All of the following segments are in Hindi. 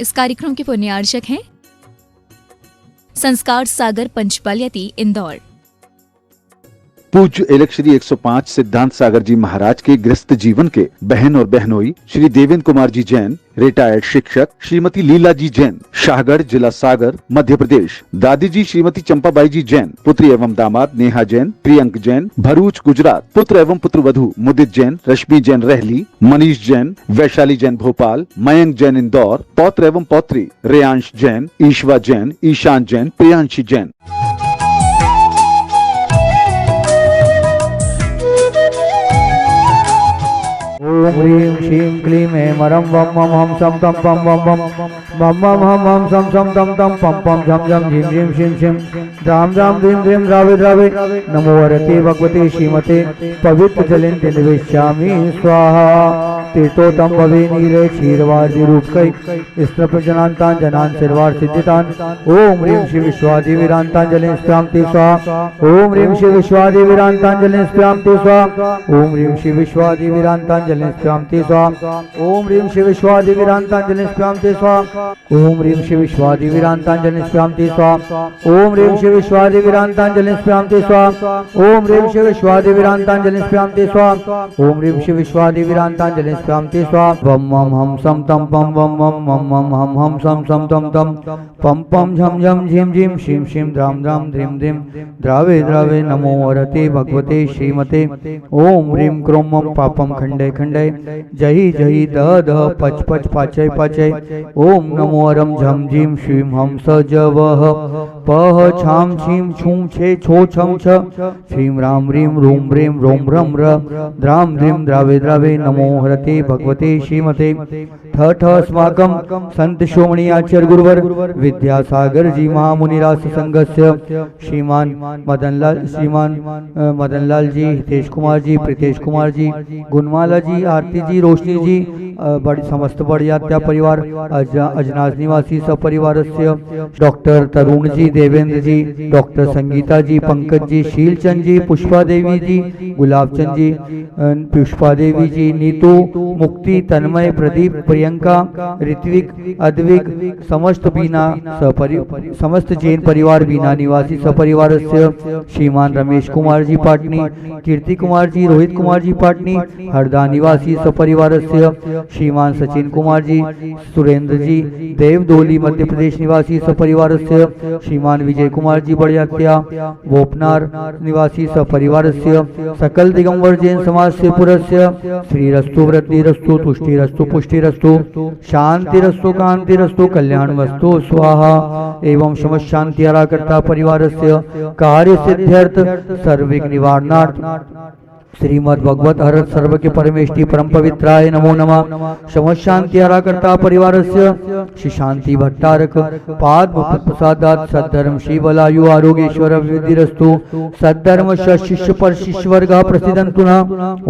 इस कार्यक्रम के पुण्यार्चक हैं संस्कार सागर पंचपालियाती इंदौर। पूज्य एलक श्री 105 सिद्धांत सागर जी महाराज के गृहस्थ जीवन के बहन और बहनोई श्री देवेंद्र कुमार जी जैन, रिटायर्ड शिक्षक, श्रीमती लीला जी जैन, शाहगढ़, जिला सागर, मध्य प्रदेश, दादी जी श्रीमती चंपाबाई जी जैन, पुत्री एवं दामाद नेहा जैन, प्रियंक जैन, भरूच गुजरात, पुत्र एवं पुत्रवधू मुदित जैन, रश्मि जैन रहली, मनीष जैन, वैशाली जैन भोपाल, मयंक जैन इंदौर, पौत्र एवं पौत्री रेयांश जैन, ईश्वा जैन, ईशान जैन, प्रियांशी जैन। ओम ह्रीं श्रीं क्लीं ऐं मरं वं मं हम सम तम पम वम वम मम मम हम हम सम सम तम तम पम पम झम झम झीं ह्रीं शिं शिं द्राम द्राम ह्रीं ह्रीं द्रावे द्रावे नमो वरते भगवते श्रीमते पवित्र जलेन निवेश्यामि स्वाहा। तीर्थोत्तम भवे नीरे क्षीरवादी रूपकै स्त्रपजनान्तान् जनान् सर्वार्थ सिद्धितान्। ओम ह्रीं श्री विश्वादिवीरान्ताञ्जलिं स्प्यामते स्वाहा। ओम ह्रीं श्री विश्वादिवीरान्ताञ्जलिं स्प्यामते स्वाहा। ओम ह्रीं श्री विश्वादिवीरान्ताञ्जलिं स्प्यामते स्वाहा। ओम ह्रीं श्री विश्वादिवीरान्ताञ्जलिं स्प्यामते स्वाहा। ओम ह्रीं श्री विश्वादिवीरान्ताञ्जलिं स्प्यामते स्वाहा। ओम ह्रीं श्री विश्वादिवीरान्ताञ्जलिं स्प्यामते स्वाहा। ओम ह्रीं श्री विश्वादिवीरान्ताञ्जलिं स्प्यामते स्वाहा। ओम ह्रीं श्री विश्वादिवीरान्ताञ्जलिं स्प्यामते स्वाहा। वम मम हम सम तम पम वम मम मम मम हम सम सम तम तम पम पम झम झम झीम झीम शीम शीम द्राम द्राम ध्रीं ध्रीं द्रावे द्रावे नमो वरते भगवते श्रीमते ओम ह्रीं क्रोम मम पापम खंडे खंडे जहि जहि दह दह पच पच पाचय पाचय। ओम नमो अरम झम झीम श्रीं हम स जवह पह छाम छीम छूम छे छो छम छ श्रीं राम ह्रीं रूम ह्रीं रोम रम र द्राम ध्रीं द्रावे द्रावे नमो हरते भगवते श्रीमते ठ ठ अस्माकं संत श्रोमणी आचार्य गुरुवर विद्यासागर जी महामुनिराज संघस्य श्रीमान मदनलाल जी, हितेश कुमार जी, प्रीतेश कुमार जी, गुणमाला जी, आरती जी, रोशनी जी, बड़ी समस्त बड़ियात्या परिवार, अजनाज निवासी सपरिवारस्य डॉक्टर तरुण जी, देवेंद्र जी, डॉक्टर संगीता जी, पंकज जी, शीलचंद जी, पुष्पा देवी जी, गुलाबचंद जी, पुष्पा देवी जी, नीतू, मुक्ति, तन्मय, प्रदीप, प्रियंका, ऋत्विक, अद्विक, समस्त जैन परिवार बीना निवासी सपरिवारस्य श्रीमान रमेश कुमार जी पाटनी, कीर्ति कुमार जी, रोहित कुमार जी पाटनी, हरदा निवासी सपरिवारस्य श्रीमान सचिन कुमार जी, सुरेंद्र जी, देवदोली मध्य प्रदेश निवासी सपरिवारस्य श्रीमान विजय कुमार जी बड़ियात्या, वोपनार निवासी सपरिवारस्य सकल दिगंबर जैन समाज से पुरस्य श्रीरस्तु वृद्धिरस्तु तुष्टिरस्तु पुष्टिरस्तु शांतिरस्तु कांतिरस्तु कल्याणमस्तु स्वाहा। एवं समस्त शांति आराकर्ता परिवारस्य कार्य सिद्ध्यर्थ सर्वविघ्न निवारणार्थ श्रीमद् भगवत हरत सर्व के परमेष्टि परम पवित्राय नमो नमः। समस्त शांति आराकर्ता परिवारस्य श्री शांति भट्टारक पाद प्रसादात सद्धर्म श्री बलायु आरोग्येश्वर विधिरस्तु सद्धर्म शिष्य पर शिष्य वर्ग प्रसिद्धंतु न।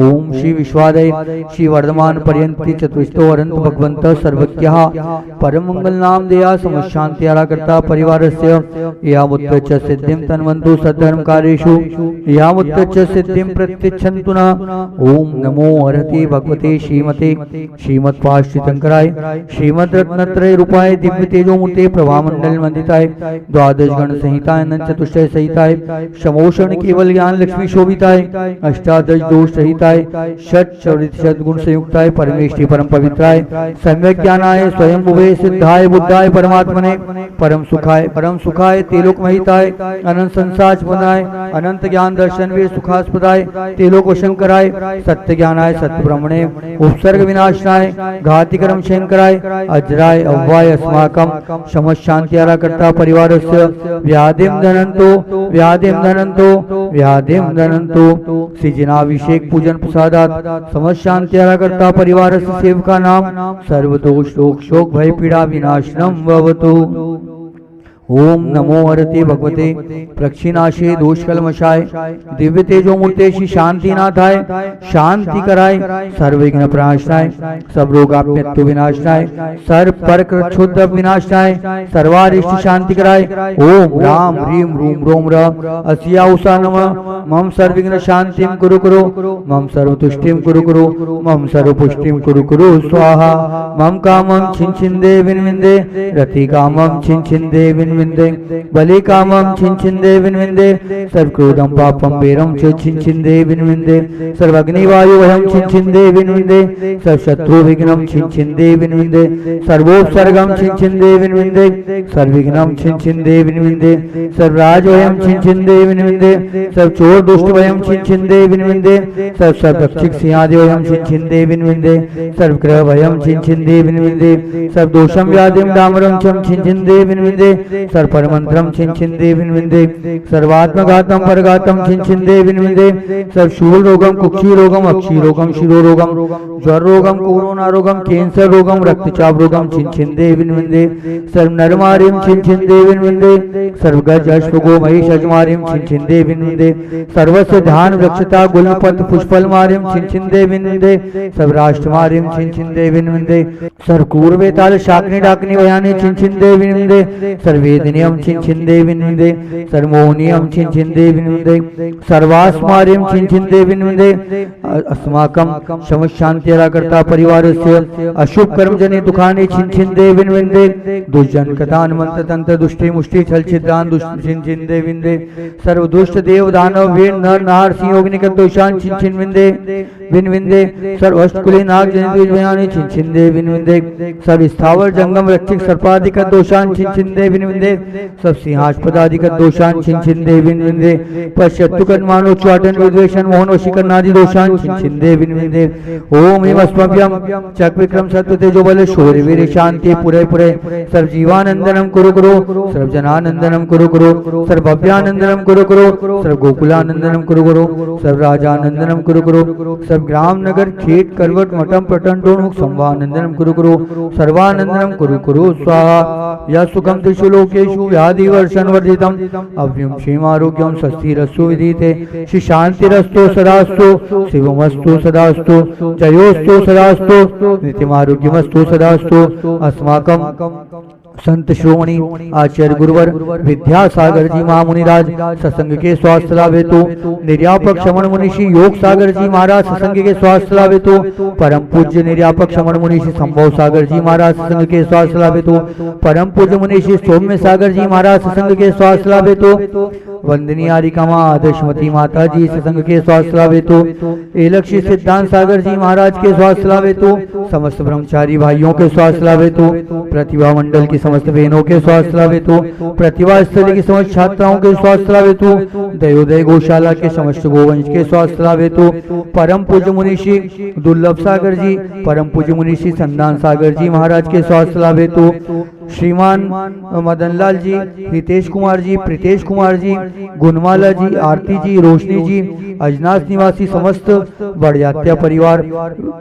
ओम श्री विश्वादय श्री वर्धमान पर्यंति चतुष्टो अनंत भगवंत सर्वज्ञः परम मंगल नाम देया समस्त शांति आराकर्ता परिवारस्य यामुत्तच सिद्धिं तन्वन्तु सद्धर्म कार्येषु यामुत्तच सिद्धिं प्रत्यक्षन्तु न। ओम नमो हरते भगवते श्रीमते श्रीमत्पाश्रितंकराय श्रीमद रत्नत्रय रूपाय दिव्य तेजोमूर्ते प्रभामंडल मंडिताय द्वादश गण संहिताय अनंत चतुष्टय सहिताय समोषण केवल ज्ञान लक्ष्मी शोभिताय अष्टादश दोष सहिताय षट चौरित गुण संयुक्ताय परमेष्टि परम पवित्राय सम्यक ज्ञानाय स्वयं भुवे सिद्धाय बुद्धाय परमात्मने परम सुखाय तेलोक महिताय अनंत संसाच बनाय अनंत ज्ञान दर्शन वे सुखास्पदाय तेलोक शंकराय सत्य ज्ञानाय सत्य ब्रह्मणे उपसर्ग विनाशनाय घाति कर्म शंकराय अजराय अव्वाय अस्माकं समस्त शांति आराकर्ता परिवारस्य व्याधिं धनंतो सृजनाभिषेक पूजन प्रसादात समस्त शांति आराकर्ता परिवारस्य सेवका नाम सर्वदोष शोक भय पीड़ा विनाशनम भवतु। ओम नमो हरते भगवते प्रक्षिणाशे दोषकलमशाय दिव्य तेजो मूर्ते श्री शांतिनाथाय शांति कराय सर्वविघ्न प्रणाशनाय सब रोगाप्यतु विनाशनाय सर्व परक क्षुद्ध विनाशनाय सर्वारिष्ट शांति कराय ओम राम ह्रीम रूम रोम रम अस्या उषा नमः मम सर्वविघ्न शांतिम कुरु कुरु मम सर्वतुष्टिम कुरु कुरु मम सर्वपुष्टिम कुरु कुरु स्वाहा मम कामं छिन छिंदे विनविंदे रति कामं छिन छिंदे विनविंदे बलि कामं छिन छिंदे विनविंदे सर्वक्रोधं पापं पेरं च छिन छिंदे विनविंदे सर्वग्निवायु वयं छिन छिंदे विनविंदे सर्वशत्रु विघ्नं छिन छिंदे विनविंदे सर्वोपसर्गं छिन छिंदे विनविंदे सर्वविघ्नं छिन छिंदे विनविंदे सर्वराज वयं छिन छिंदे विनविंदे सर्वचोर दुष्ट वयं छिन छिंदे विनविंदे सर्वरक्षक सिंहादि वयं छिन छिंदे विनविंदे सर्वग्रह वयं छिन छिंदे विनविंदे सर्वदोषं व्याधिं डामरं चं छिन छिंदे विनविंदे सर्वपरमंत्रं छिन छिंदे विनविंदे सर्वात्मघातं परघातं छिन छिंदे विनविंदे सर्वशूल रोगं कुक्षी रोगं अक्षी रोगं शिरो रोगं ज्वर रोगं कोरोना रोगं कैंसर रोगं रक्तचाप रोगं छिन छिंदे विनविंदे सर्वनरमारिं छिन छिंदे विनविंदे सर्वगज अश्वगो महिष अजमारिं छिन छिंदे विनविंदे सर्वस्य ध्यान वृक्षता गुलपत पुष्पलमारिं छिन छिंदे विनविंदे सर्वराष्ट्रमारिं छिन छिंदे विनविंदे सर्वकूर्वेताल शाकनि डाकनि वयानि छिन छिंदे विनविंदे सर्वेदनियम छिन छिंदे विनविंदे सर्वमोहनियम छिन छिंदे विनविंदे सर्वास्मारियम छिन छिंदे विनविंदे अस्माकं समशांतिराकर्ता परिवारस्य अशुभ कर्म जने दुखानि छिन छिंदे विनविंदे दुष्जन कथान मंत्र तंत्र दुष्टि मुष्टि छल छिद्रान दुष्ट छिन छिंदे विनविंदे सर्व दुष्ट देव दानव वीर नर नार सिंह अग्निक दोषान छिन छिन विनविंदे विनविंदे सर्व अष्टकुली नाग जनित भयानि छिन छिंदे विनविंदे सर्व स्थावर जंगम रक्षक सर्पादिक दोषान छिन छिंदे विनविंदे सब सिंहास्पदादिक दोषान छिन छिंदे विनविंदे पश्यत्तुकन मानो च्वाटन विद्वेषण मोहन वशीकरणादि दोषान छिन छिंदे विनविंदे ओम हिम अस्मभ्यम चक विक्रम सत्व तेजो बल शौर्य वीर शांति पुरे पुरे सर्व जीवानंदनम कुरु कुरु सर्व जनानंदनम कुरु कुरु सर्व भव्यानंदनम कुरु कुरु सर्व गोकुलानंदनम कुरु कुरु सर्व राजानंदनम कुरु कुरु सर्व ग्राम नगर खेत करवट मठम पटन टोणुक संवानंदनम कुरु कुरु सर्वानंदनम कुरु कुरु स्वाहा या सुखम त्रिषु लोकेषु व्याधि वर्षण वर्जितम अव्यम क्षेमारोग्यम स्वस्तिरस्तु विदिते श्री शांतिरस्तु सदास्तु शिवमस्तु सदास्तु जयोस्तु सदास्तु नित्यमारोग्यमस्तु सदास्तु अस्माकं संत श्रोमणी आचार्य गुरुवर विद्यासागर जी महामुनिराज सत्संग के स्वास्थ्य लाभ हेतु निर्यापक श्रमण मुनिषि योग सागर जी महाराज सत्संग के स्वास्थ्य लाभ हेतु परम पूज्य निर्यापक श्रमण मुनिषि संभव सागर जी महाराज सत्संग के स्वास्थ्य लाभ हेतु परम पूज्य मुनिषि सौम्य सागर जी महाराज सत्संग के स्वास्थ्य लाभ हेतु वंदनीय आरिकामा आदर्शमती माता जी सत्संग के स्वास्थ्य लाभ हेतु एलक्षी सिद्धांत सागर जी महाराज के स्वास्थ्य लाभ हेतु समस्त ब्रह्मचारी भाइयों के स्वास्थ्य लाभ हेतु प्रतिभा मंडल की समस्त बहनों के स्वास्थ्य लाभ हेतु प्रतिभा स्थली की समस्त छात्राओं के स्वास्थ्य लाभ हेतु दयोदय गौशाला के समस्त गोवंश के स्वास्थ्य लाभ हेतु परम पूज्य मुनिषि दुर्लभ सागर जी परम पूज्य मुनिषि संदान सागर जी महाराज के स्वास्थ्य लाभ हेतु श्रीमान मदनलाल जी हितेश कुमार जी प्रीतेश कुमार जी गुणमाला जी आरती जी रोशनी जी अजनास निवासी समस्त बड़जात्या परिवार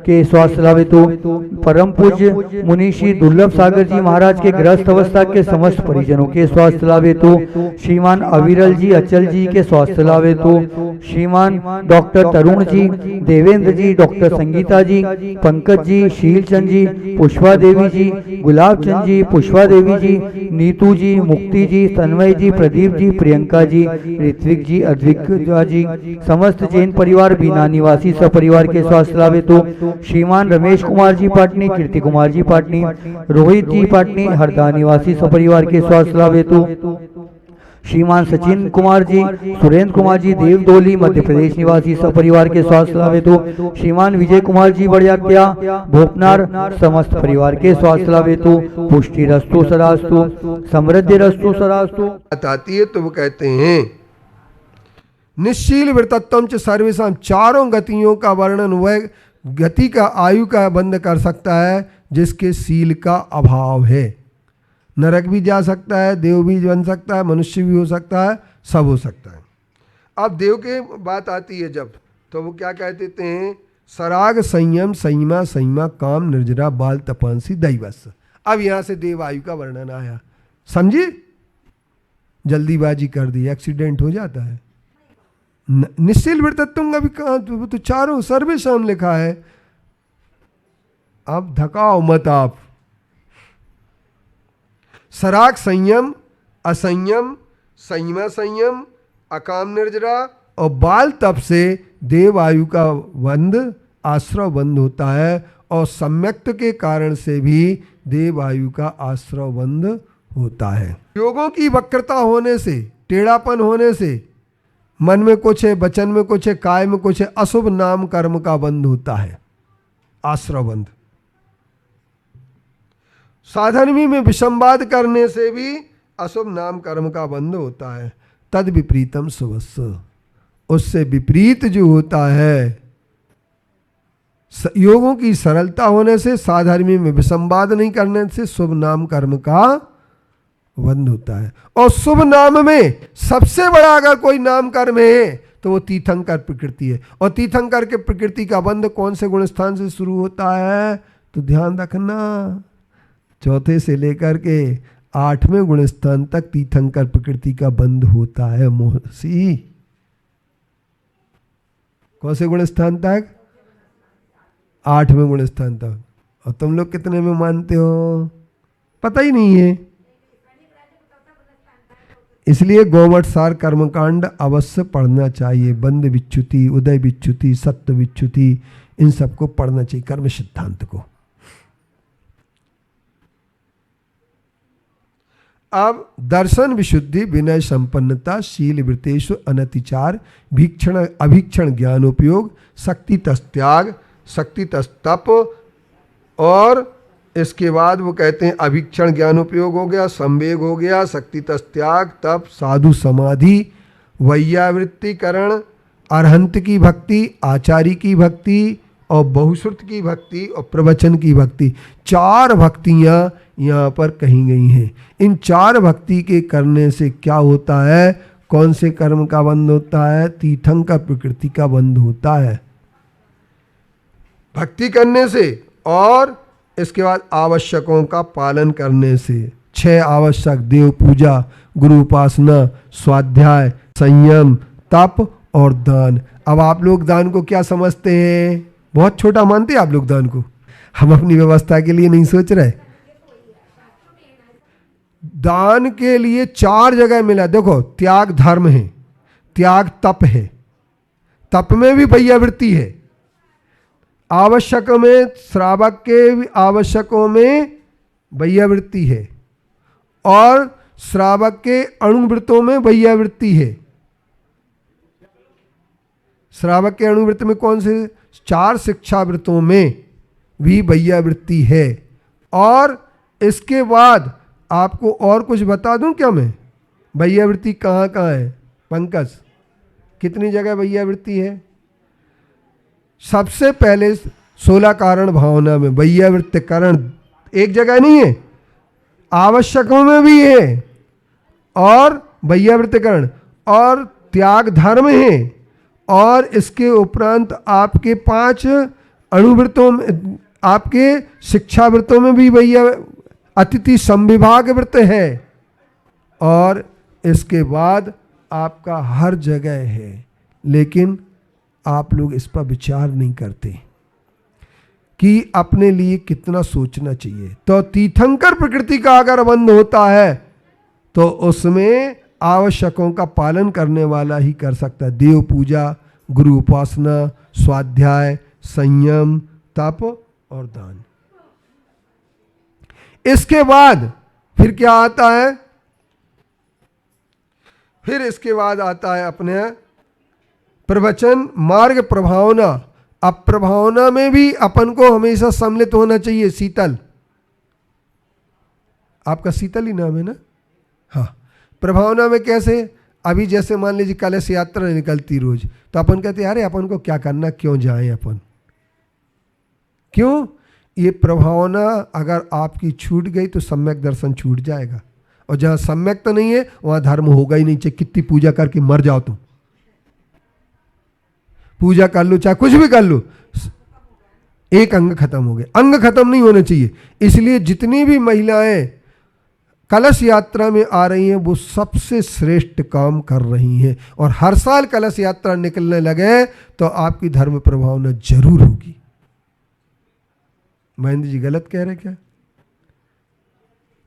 के स्वास्थ्य लाभ हेतु परम पूज्य मुनिषि दुर्लभ सागर जी महाराज के गृहस्थ अवस्था के समस्त परिजनों के स्वास्थ्य लाभ हेतु श्रीमान अविरल जी अचल जी के स्वास्थ्य लाभ हेतु श्रीमान डॉक्टर तरुण जी देवेंद्र जी डॉक्टर संगीता जी पंकज जी शीलचंद जी पुष्पा देवी जी गुलाब चंद जी पुष्पा देवी जी नीतू जी मुक्ति जी तन्मय जी प्रदीप जी प्रियंका जी ऋत्विक जी अद्विका जी समस्त जैन परिवार बीना निवासी सपरिवार के स्वास्थ्य लाभ हेतु श्रीमान रमेश कुमार जी पाटनी कीर्ति कुमार जी पाटनी रोहित जी पाटनी हरदा निवासी सपरिवार के स्वास्थ्य लाभ हेतु श्रीमान सचिन कुमार जी सुरेंद्र कुमार जी देवदोली मध्य प्रदेश निवासी सपरिवार के स्वास्थ्य लाभ हेतु श्रीमान विजय कुमार जी बड़ियात्या भोपनार समस्त परिवार के स्वास्थ्य लाभ हेतु पुष्टि रस्तु सदास्तु समृद्धि रस्तु सदास्तु। आती है तो वो कहते हैं निश्शील वृतत्वम च सर्वेशम, चारों गतियों का वर्णन वह गति का आयु का बंद कर सकता है जिसके शील का अभाव है। नरक भी जा सकता है, देव भी बन सकता है, मनुष्य भी हो सकता है, सब हो सकता है। अब देव के बात आती है जब, तो वो क्या कह देते हैं, सराग संयम संयमा संयमा काम निर्जरा बाल तपंसी दैवस्य। अब यहाँ से देव आयु का वर्णन आया, समझिए। जल्दीबाजी कर दी, एक्सीडेंट हो जाता है। निश्चल वृत्तत्व का भी कहा तो चारों सर्वेशम लिखा है। आप धकाओ मत आप। सराग संयम, असंयम, संयम संयम, अकाम निर्जरा और बाल तप से देव आयु का बंध, आश्रव बंध होता है, और सम्यक्त के कारण से भी देव आयु का आश्रव बंध होता है। योगों की वक्रता होने से, टेढ़ापन होने से, मन में कुछ है, वचन में कुछ है, काय में कुछ है, अशुभ नाम कर्म का बंध होता है, आश्रव बंध। साधर्मी में विसंवाद करने से भी अशुभ नाम कर्म का बंध होता है। तद विपरीतम शुभस्स, उससे विपरीत जो होता है, योगों की सरलता होने से, साधर्मी में विसंवाद नहीं करने से शुभ नाम कर्म का बंध होता है। और शुभ नाम में सबसे बड़ा अगर कोई नाम कर्म है तो वो तीर्थंकर प्रकृति है। और तीर्थंकर के प्रकृति का बंध कौन से गुण स्थान से शुरू होता है? तो ध्यान रखना, चौथे से लेकर के 8वें गुण स्थान तक तीर्थंकर प्रकृति का बंध होता है। मोहसी कौन से गुण स्थान तक? 8वें गुण स्थान तक। और तुम लोग कितने में मानते हो? पता ही नहीं है। इसलिए गोमठ सार कर्मकांड अवश्य पढ़ना चाहिए। बंध विच्युति, उदय विच्युति, सत्व विच्युति, इन सबको पढ़ना चाहिए, कर्म सिद्धांत को। अब दर्शन विशुद्धि, विनय संपन्नता, शील वृत्तेषु अनतिचार, भीक्षण अभीक्षण ज्ञानोपयोग, शक्ति त्याग, शक्ति तप, और इसके बाद वो कहते हैं अभीक्षण ज्ञानोपयोग हो गया, संवेग हो गया, शक्ति त्याग, तप, साधु समाधि, वैयावृत्तिकरण, अरहंत की भक्ति, आचारी की भक्ति और बहुश्रुत की भक्ति और प्रवचन की भक्ति। 4 भक्तियां यहाँ पर कही गई हैं। इन 4 भक्ति के करने से क्या होता है? कौन से कर्म का बंध होता है? तीर्थंकर प्रकृति का बंध होता है भक्ति करने से। और इसके बाद आवश्यकों का पालन करने से। 6 आवश्यक, देव पूजा, गुरु उपासना, स्वाध्याय, संयम, तप और दान। अब आप लोग दान को क्या समझते हैं? बहुत छोटा मानते हैं आप लोग दान को। हम अपनी व्यवस्था के लिए नहीं सोच रहे। दान के लिए 4 जगह मिला। देखो, त्याग धर्म है, त्याग तप है, तप में भी वैयावृत्ति है, आवश्यक में, श्रावक के आवश्यकों में वैयावृत्ति है, और श्रावक के अणुवृत्तों में वैयावृत्ति है। श्रावक के अणुवृत्त में कौन से? 4 शिक्षावृत्तों में भी वैयावृत्ति है। और इसके बाद आपको और कुछ बता दूं क्या मैं? वैयावृत्ति कहाँ कहाँ है? पंकज, कितनी जगह वैयावृत्ति है? सबसे पहले 16 कारण भावना में वैयावृत्ति करण एक जगह नहीं है, आवश्यकों में भी है, और वैयावृत्तिकरण और त्याग धर्म है। और इसके उपरांत आपके 5 अणुवृत्तों में, आपके शिक्षावृत्तों में भी वैया अतिथि संविभाग वृत्त है। और इसके बाद आपका हर जगह है, लेकिन आप लोग इस पर विचार नहीं करते कि अपने लिए कितना सोचना चाहिए। तो तीर्थंकर प्रकृति का अगर बंध होता है तो उसमें आवश्यकों का पालन करने वाला ही कर सकता है। देव पूजा, गुरु उपासना, स्वाध्याय, संयम, तप और दान। इसके बाद फिर क्या आता है? फिर इसके बाद आता है अपने प्रवचन, मार्ग प्रभावना। अब प्रभावना में भी अपन को हमेशा सम्मिलित होना चाहिए। शीतल, आपका शीतल ही नाम है ना? हाँ। प्रभावना में कैसे? अभी जैसे मान लीजिए कलश यात्रा निकलती रोज, तो अपन कहते हैं अरे अपन को क्या करना, क्यों जाएं अपन? क्यों? ये प्रभावना अगर आपकी छूट गई तो सम्यक दर्शन छूट जाएगा। और जहां सम्यक तो नहीं है वहां धर्म होगा ही नहीं, चाहे कितनी पूजा करके मर जाओ तुम। पूजा कर लो, चाहे कुछ भी कर लो, एक अंग खत्म हो गया। अंग खत्म नहीं होने चाहिए। इसलिए जितनी भी महिलाएं कलश यात्रा में आ रही हैं वो सबसे श्रेष्ठ काम कर रही हैं। और हर साल कलश यात्रा निकलने लगे तो आपकी धर्म प्रभावना जरूर होगी। महेंद्र जी गलत कह रहे क्या?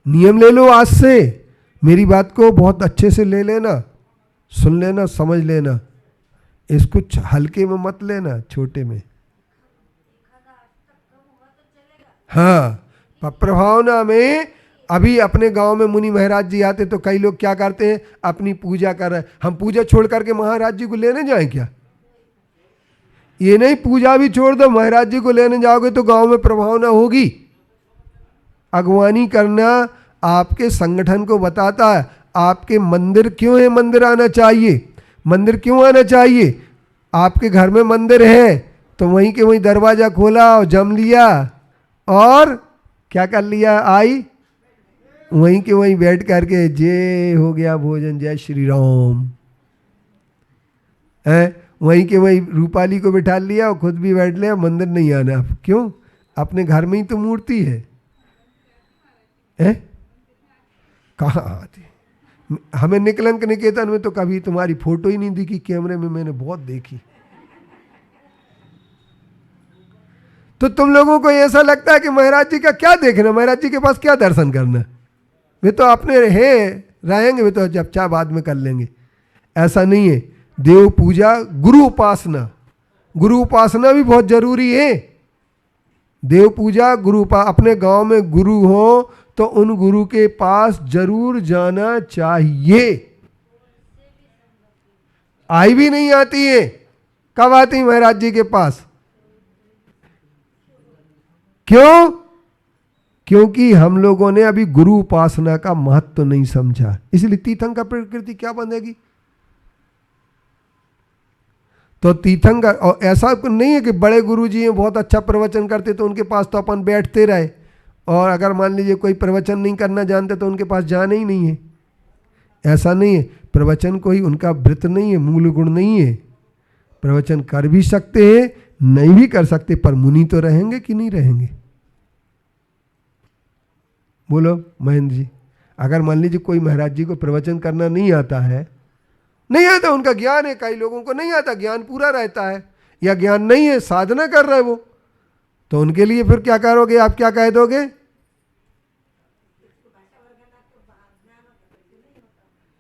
नियम ले लो आज से, मेरी बात को बहुत अच्छे से ले लेना, सुन लेना, समझ लेना, इसको हल्के में मत लेना, छोटे में। हाँ, प्रभावना में अभी अपने गांव में मुनि महाराज जी आते तो कई लोग क्या करते हैं, अपनी पूजा कर रहे हैं। हम पूजा छोड़ करके महाराज जी को लेने जाएं क्या? ये नहीं, पूजा भी छोड़ दो, महाराज जी को लेने जाओगे तो गांव में प्रभावना होगी। अगवानी करना आपके संगठन को बताता है। आपके मंदिर क्यों है, मंदिर आना चाहिए। मंदिर क्यों आना चाहिए? आपके घर में मंदिर है तो वहीं के वहीं दरवाजा खोला और जम लिया और क्या कर लिया, आई वहीं के वहीं बैठ करके जय हो गया भोजन, जय श्री राम है, वहीं के वहीं रूपाली को बिठा लिया और खुद भी बैठ लिया, मंदिर नहीं आना। क्यों? अपने घर में ही तो मूर्ति है। कहाँ आती? हमें निकलंक निकेतन में तो कभी तुम्हारी फोटो ही नहीं दिखी, कैमरे में मैंने बहुत देखी। तो तुम लोगों को ऐसा लगता है कि महाराज जी का क्या देखना, महाराज जी के पास क्या दर्शन करना, वे तो अपने हैं रहेंगे, वे तो जब चाह बाद में कर लेंगे। ऐसा नहीं है। देव पूजा, गुरु उपासना, गुरु उपासना भी बहुत जरूरी है। देव पूजा, गुरु अपने गांव में गुरु हो तो उन गुरु के पास जरूर जाना चाहिए। आई भी नहीं आती है, कब आती महाराज जी के पास? क्यों? क्योंकि हम लोगों ने अभी गुरु उपासना का महत्व तो नहीं समझा, इसलिए तीर्थंकर प्रकृति क्या बनेगी। तो तीर्थंकर, और ऐसा नहीं है कि बड़े गुरु जी हैं बहुत अच्छा प्रवचन करते तो उनके पास तो अपन बैठते रहे, और अगर मान लीजिए कोई प्रवचन नहीं करना जानते तो उनके पास जाना ही नहीं है। ऐसा नहीं है। प्रवचन कोई उनका व्रत नहीं है, मूल गुण नहीं है। प्रवचन कर भी सकते हैं, नहीं भी कर सकते, पर मुनि तो रहेंगे कि नहीं रहेंगे? बोलो महेंद्र जी। अगर मान लीजिए कोई महाराज जी को प्रवचन करना नहीं आता है, नहीं आता, उनका ज्ञान है, कई लोगों को नहीं आता, ज्ञान पूरा रहता है, या ज्ञान नहीं है, साधना कर रहे वो, तो उनके लिए फिर क्या करोगे आप? क्या कह दोगे?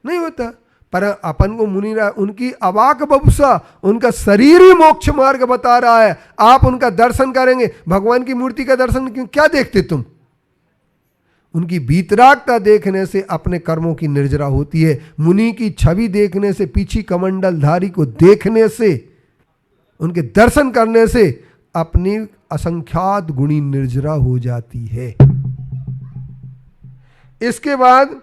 नहीं होता। पर अपन को मुनि उनकी अवाक बबुसा, उनका शरीर ही मोक्ष मार्ग बता रहा है। आप उनका दर्शन करेंगे, भगवान की मूर्ति का दर्शन क्यों, क्या देखते तुम? उनकी वीतरागता देखने से अपने कर्मों की निर्जरा होती है। मुनि की छवि देखने से, पीछी कमंडलधारी को देखने से, उनके दर्शन करने से अपनी असंख्यात गुणी निर्जरा हो जाती है। इसके बाद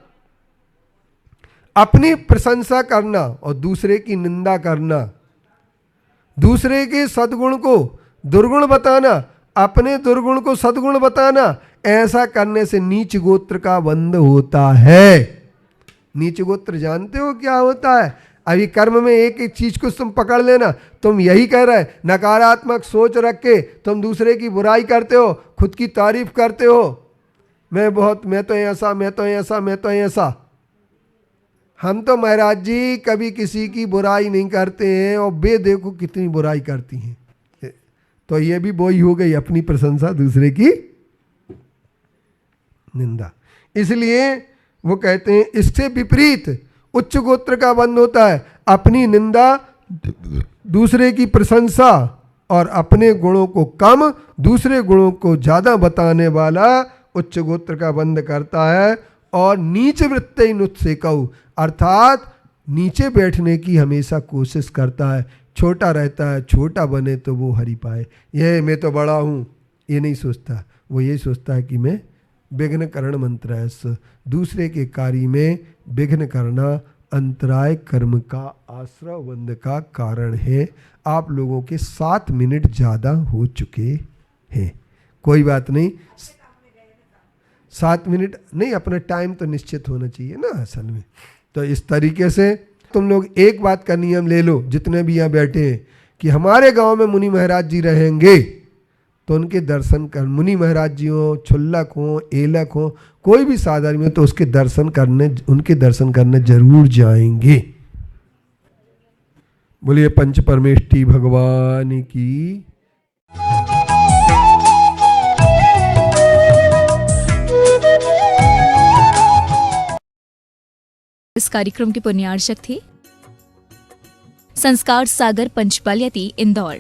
अपनी प्रशंसा करना और दूसरे की निंदा करना, दूसरे के सद्गुण को दुर्गुण बताना, अपने दुर्गुण को सद्गुण बताना, ऐसा करने से नीच गोत्र का बंध होता है। नीच गोत्र जानते हो क्या होता है? अभी कर्म में एक एक चीज को तुम पकड़ लेना, तुम यही कह रहे, नकारात्मक सोच रख के तुम दूसरे की बुराई करते हो, खुद की तारीफ करते हो, मैं तो ऐसा, मैं तो ऐसा, मैं तो ऐसा। हम तो महाराज जी कभी किसी की बुराई नहीं करते हैं, और बे देखो कितनी बुराई करती हैं। तो ये भी वही हो गई, अपनी प्रशंसा, दूसरे की निंदा। इसलिए वो कहते हैं इससे विपरीत उच्च गोत्र का बंध होता है। अपनी निंदा, दूसरे की प्रशंसा, और अपने गुणों को कम, दूसरे गुणों को ज्यादा बताने वाला उच्च गोत्र का बंध करता है। और नीच वृत्ति नुत्से कहू, अर्थात नीचे बैठने की हमेशा कोशिश करता है, छोटा रहता है, छोटा बने तो वो हरि पाए। ये मैं तो बड़ा हूँ, ये नहीं सोचता, वो ये सोचता है कि मैं विघ्न करण मंत्र, दूसरे के कार्य में विघ्न करना अंतराय कर्म का आश्रय बंध का कारण है। आप लोगों के 7 मिनट ज़्यादा हो चुके हैं, कोई बात नहीं, 7 मिनट नहीं, अपना टाइम तो निश्चित होना चाहिए ना असल में। तो इस तरीके से तुम लोग एक बात का नियम ले लो, जितने भी यहाँ बैठे हैं, कि हमारे गांव में मुनि महाराज जी रहेंगे तो उनके दर्शन कर, मुनि महाराज जी हो, छुल्लक हो, एलक हो, कोई भी साधारण हो, तो उसके दर्शन करने, उनके दर्शन करने जरूर जाएंगे। बोलिए पंच परमेष्ठी भगवान की। इस कार्यक्रम के पुण्यार्चक थे संस्कार सागर पंचपालियाती इंदौर।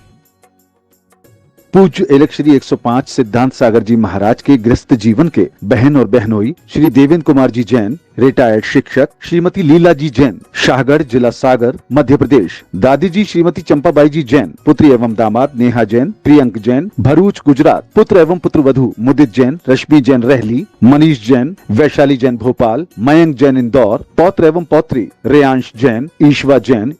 पूज्य एलक श्री 105 सिद्धांत सागर जी महाराज के गृहस्थ जीवन के बहन और बहनोई श्री देवेंद्र कुमार जी जैन, रिटायर्ड शिक्षक, श्रीमती लीला जी जैन, शाहगढ़, जिला सागर, मध्य प्रदेश, दादी जी श्रीमती चंपाबाई जी जैन, पुत्री एवं दामाद नेहा जैन, प्रियंक जैन, भरूच, गुजरात, पुत्र एवं पुत्रवधू मुदित जैन, रश्मि जैन रहली, मनीष जैन, वैशाली जैन भोपाल, मयंक जैन इंदौर, पौत्र एवं पौत्री रेयांश जैन, ईश्वा जैन,